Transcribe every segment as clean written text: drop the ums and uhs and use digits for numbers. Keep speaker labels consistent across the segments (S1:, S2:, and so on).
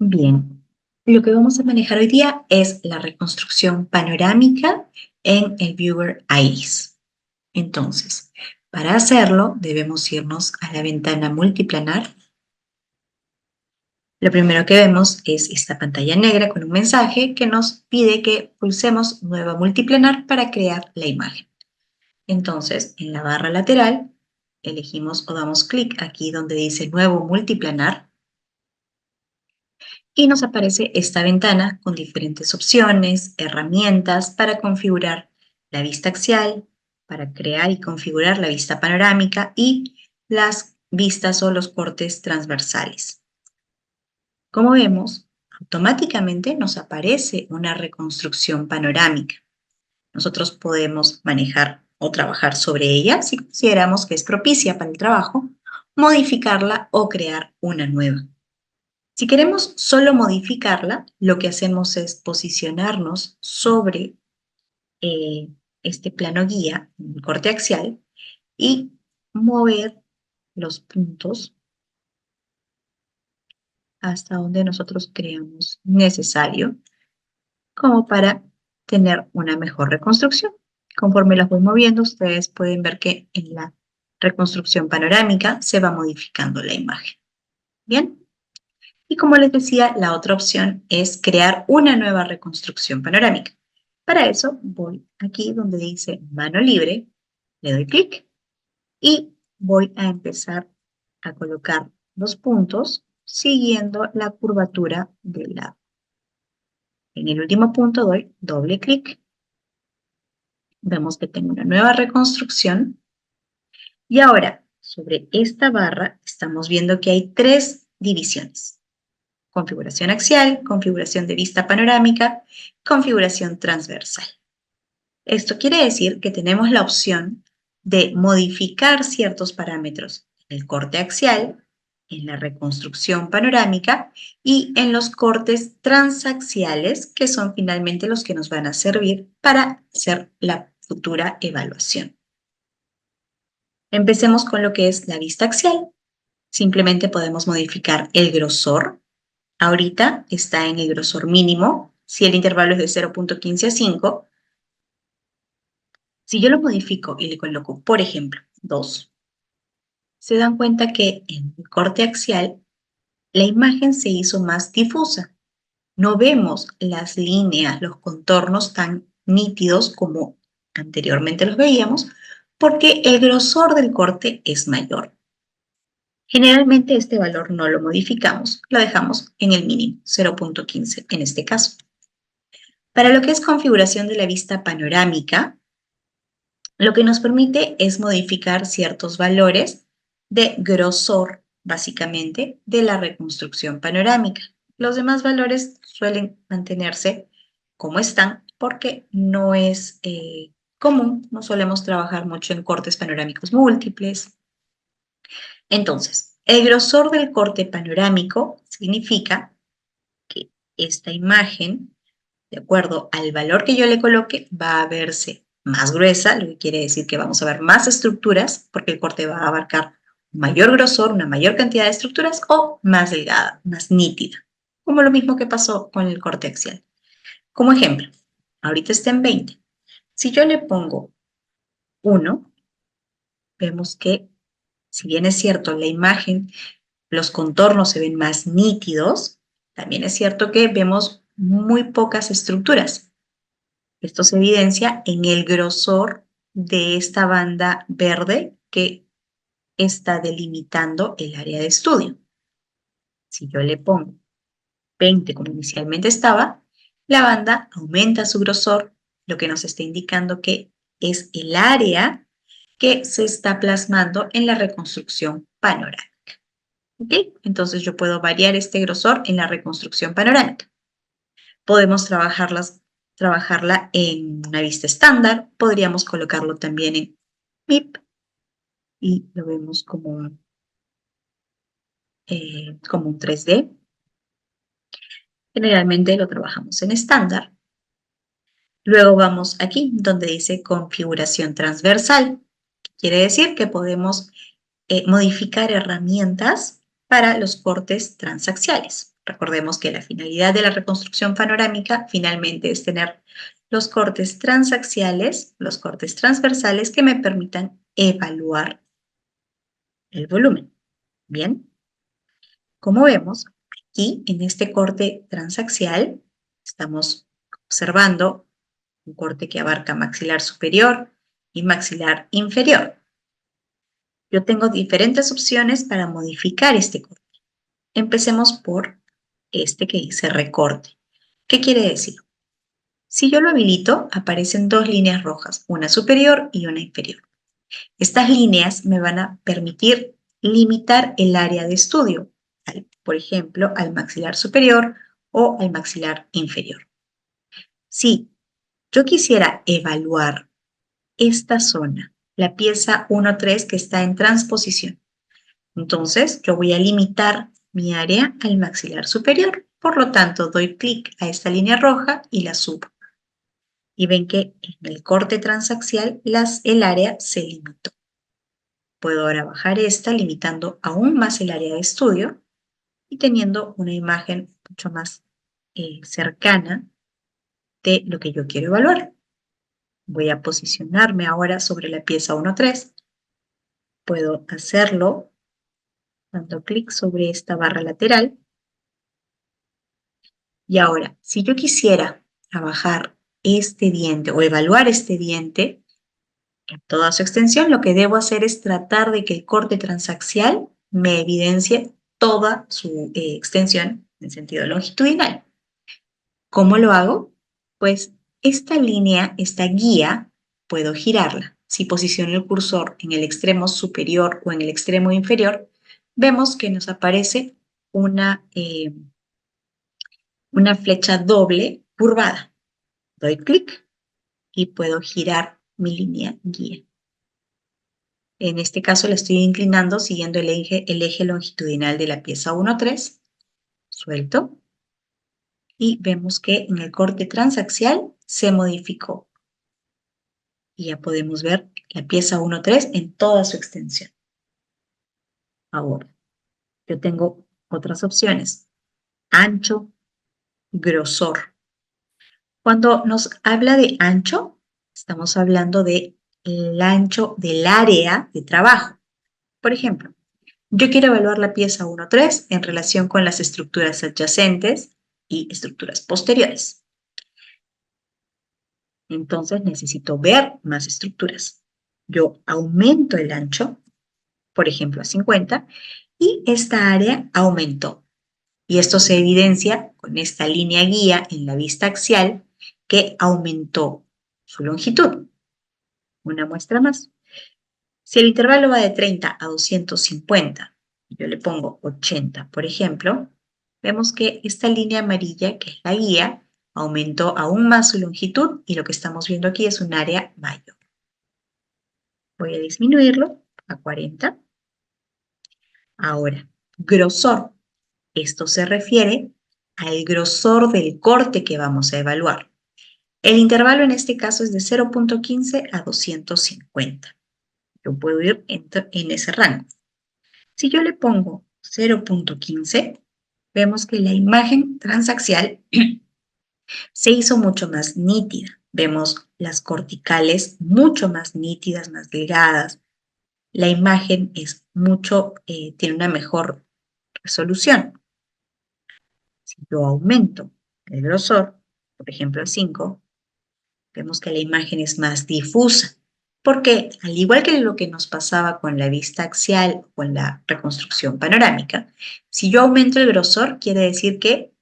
S1: Bien, lo que vamos a manejar hoy día es la reconstrucción panorámica en el Viewer Iris. Entonces, para hacerlo debemos irnos a la ventana multiplanar. Lo primero que vemos es esta pantalla negra con un mensaje que nos pide que pulsemos Nueva Multiplanar para crear la imagen. Entonces, en la barra lateral, elegimos o damos clic aquí donde dice Nuevo Multiplanar y nos aparece esta ventana con diferentes opciones, herramientas para configurar la vista axial, para crear y configurar la vista panorámica y las vistas o los cortes transversales. Como vemos, automáticamente nos aparece una reconstrucción panorámica. Nosotros podemos manejar o trabajar sobre ella si consideramos que es propicia para el trabajo, modificarla o crear una nueva. Si queremos solo modificarla, lo que hacemos es posicionarnos sobre este plano guía, el corte axial, y mover los puntos hasta donde nosotros creamos necesario, como para tener una mejor reconstrucción. Conforme las voy moviendo, ustedes pueden ver que en la reconstrucción panorámica se va modificando la imagen. Bien. Y como les decía, la otra opción es crear una nueva reconstrucción panorámica. Para eso voy aquí donde dice mano libre, le doy clic y voy a empezar a colocar los puntos siguiendo la curvatura del lado. En el último punto doy doble clic. Vemos que tengo una nueva reconstrucción. Y ahora, sobre esta barra, estamos viendo que hay tres divisiones. Configuración axial, configuración de vista panorámica, configuración transversal. Esto quiere decir que tenemos la opción de modificar ciertos parámetros en el corte axial, en la reconstrucción panorámica y en los cortes transaxiales, que son finalmente los que nos van a servir para hacer la futura evaluación. Empecemos con lo que es la vista axial. Simplemente podemos modificar el grosor. Ahorita está en el grosor mínimo, si el intervalo es de 0.15 a 5. Si yo lo modifico y le coloco, por ejemplo, 2, se dan cuenta que en el corte axial la imagen se hizo más difusa. No vemos las líneas, los contornos tan nítidos como anteriormente los veíamos, porque el grosor del corte es mayor. Generalmente este valor no lo modificamos, lo dejamos en el mínimo, 0.15 en este caso. Para lo que es configuración de la vista panorámica, lo que nos permite es modificar ciertos valores de grosor, básicamente, de la reconstrucción panorámica. Los demás valores suelen mantenerse como están porque no es común, no solemos trabajar mucho en cortes panorámicos múltiples. Entonces, el grosor del corte panorámico significa que esta imagen, de acuerdo al valor que yo le coloque, va a verse más gruesa, lo que quiere decir que vamos a ver más estructuras, porque el corte va a abarcar un mayor grosor, una mayor cantidad de estructuras, o más delgada, más nítida, como lo mismo que pasó con el corte axial. Como ejemplo, ahorita está en 20. Si yo le pongo 1, vemos que, si bien es cierto, la imagen, los contornos se ven más nítidos, también es cierto que vemos muy pocas estructuras. Esto se evidencia en el grosor de esta banda verde que está delimitando el área de estudio. Si yo le pongo 20 como inicialmente estaba, la banda aumenta su grosor, lo que nos está indicando que es el área que se está plasmando en la reconstrucción panorámica. ¿Okay? Entonces yo puedo variar este grosor en la reconstrucción panorámica. Podemos trabajarla en una vista estándar, podríamos colocarlo también en MIP y lo vemos como un 3D. Generalmente lo trabajamos en estándar. Luego vamos aquí donde dice configuración transversal. Quiere decir que podemos modificar herramientas para los cortes transaxiales. Recordemos que la finalidad de la reconstrucción panorámica finalmente es tener los cortes transaxiales, los cortes transversales que me permitan evaluar el volumen. Bien, como vemos, aquí en este corte transaxial estamos observando un corte que abarca maxilar superior y maxilar inferior. Yo tengo diferentes opciones para modificar este corte. Empecemos por este que dice recorte. ¿Qué quiere decir? Si yo lo habilito, aparecen dos líneas rojas, una superior y una inferior. Estas líneas me van a permitir limitar el área de estudio, por ejemplo, al maxilar superior o al maxilar inferior. Si yo quisiera evaluar esta zona, la pieza 1-3 que está en transposición, entonces yo voy a limitar mi área al maxilar superior. Por lo tanto, doy clic a esta línea roja y la subo. Y ven que en el corte transaxial el área se limitó. Puedo ahora bajar esta limitando aún más el área de estudio y teniendo una imagen mucho más cercana de lo que yo quiero evaluar. Voy a posicionarme ahora sobre la pieza 1-3. Puedo hacerlo dando clic sobre esta barra lateral. Y ahora, si yo quisiera trabajar este diente o evaluar este diente en toda su extensión, lo que debo hacer es tratar de que el corte transaxial me evidencie toda su extensión en sentido longitudinal. ¿Cómo lo hago? Pues esta línea, esta guía, puedo girarla. Si posiciono el cursor en el extremo superior o en el extremo inferior, vemos que nos aparece una flecha doble curvada. Doy clic y puedo girar mi línea guía. En este caso la estoy inclinando siguiendo el eje longitudinal de la pieza 1-3. Suelto. Y vemos que en el corte transaxial se modificó. Y ya podemos ver la pieza 1-3 en toda su extensión. Ahora, yo tengo otras opciones. Ancho, grosor. Cuando nos habla de ancho, estamos hablando del ancho del área de trabajo. Por ejemplo, yo quiero evaluar la pieza 1-3 en relación con las estructuras adyacentes y estructuras posteriores. Entonces necesito ver más estructuras. Yo aumento el ancho, por ejemplo, a 50, y esta área aumentó. Y esto se evidencia con esta línea guía en la vista axial que aumentó su longitud. Una muestra más. Si el intervalo va de 30 a 250, yo le pongo 80, por ejemplo, vemos que esta línea amarilla, que es la guía, aumentó aún más su longitud y lo que estamos viendo aquí es un área mayor. Voy a disminuirlo a 40. Ahora, grosor. Esto se refiere al grosor del corte que vamos a evaluar. El intervalo en este caso es de 0.15 a 250. Yo puedo ir en ese rango. Si yo le pongo 0.15, vemos que la imagen transaxial se hizo mucho más nítida. Vemos las corticales mucho más nítidas, más delgadas. La imagen es tiene una mejor resolución. Si yo aumento el grosor, por ejemplo, a 5, vemos que la imagen es más difusa. Porque, al igual que lo que nos pasaba con la vista axial o con la reconstrucción panorámica, si yo aumento el grosor, quiere decir que,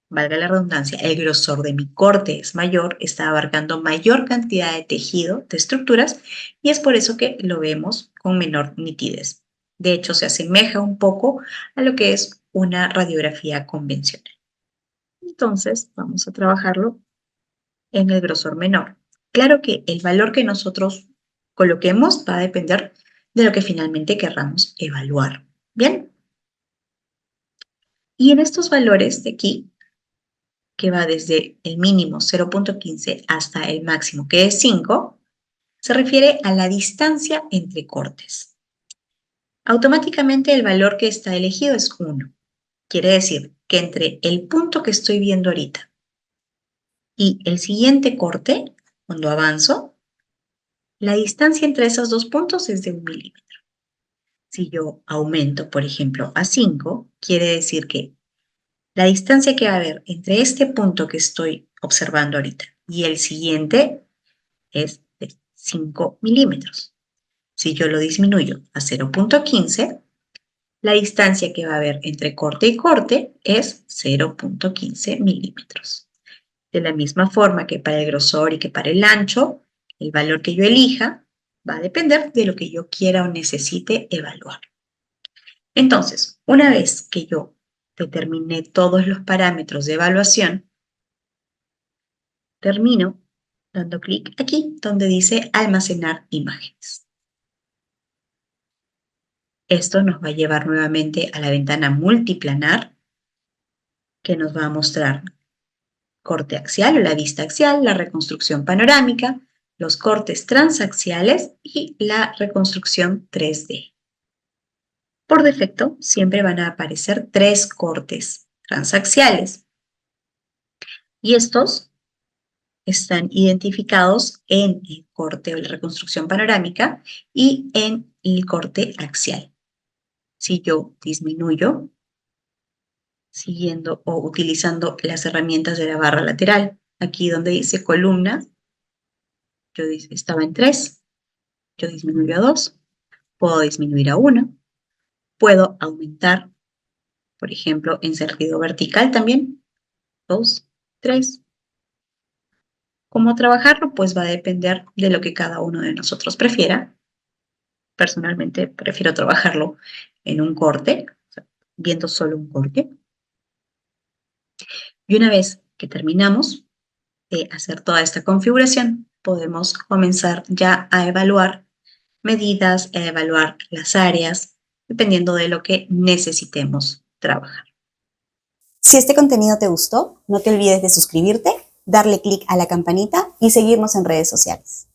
S1: valga la redundancia, el grosor de mi corte es mayor, está abarcando mayor cantidad de tejido, de estructuras, y es por eso que lo vemos con menor nitidez. De hecho, se asemeja un poco a lo que es una radiografía convencional. Entonces, vamos a trabajarlo en el grosor menor. Claro que el valor que nosotros coloquemos va a depender de lo que finalmente querramos evaluar. ¿Bien? Y en estos valores de aquí, que va desde el mínimo 0.15 hasta el máximo, que es 5, se refiere a la distancia entre cortes. Automáticamente el valor que está elegido es 1. Quiere decir que entre el punto que estoy viendo ahorita y el siguiente corte, cuando avanzo, la distancia entre esos dos puntos es de 1 milímetro. Si yo aumento, por ejemplo, a 5, quiere decir que la distancia que va a haber entre este punto que estoy observando ahorita y el siguiente es de 5 milímetros. Si yo lo disminuyo a 0.15, la distancia que va a haber entre corte y corte es 0.15 milímetros. De la misma forma que para el grosor y que para el ancho, el valor que yo elija va a depender de lo que yo quiera o necesite evaluar. Entonces, una vez que yo determiné todos los parámetros de evaluación, termino dando clic aquí donde dice almacenar imágenes. Esto nos va a llevar nuevamente a la ventana multiplanar que nos va a mostrar corte axial o la vista axial, la reconstrucción panorámica, los cortes transaxiales y la reconstrucción 3D. Por defecto, siempre van a aparecer 3 cortes transaxiales y estos están identificados en el corte o la reconstrucción panorámica y en el corte axial. Si yo disminuyo, siguiendo o utilizando las herramientas de la barra lateral, aquí donde dice columna, yo estaba en 3, yo disminuyo a 2, puedo disminuir a 1, puedo aumentar, por ejemplo, en sentido vertical también, 2, 3. ¿Cómo trabajarlo? Pues va a depender de lo que cada uno de nosotros prefiera. Personalmente prefiero trabajarlo en un corte, o sea, viendo solo un corte. Y una vez que terminamos de hacer toda esta configuración, podemos comenzar ya a evaluar medidas, a evaluar las áreas, dependiendo de lo que necesitemos trabajar.
S2: Si este contenido te gustó, no te olvides de suscribirte, darle clic a la campanita y seguirnos en redes sociales.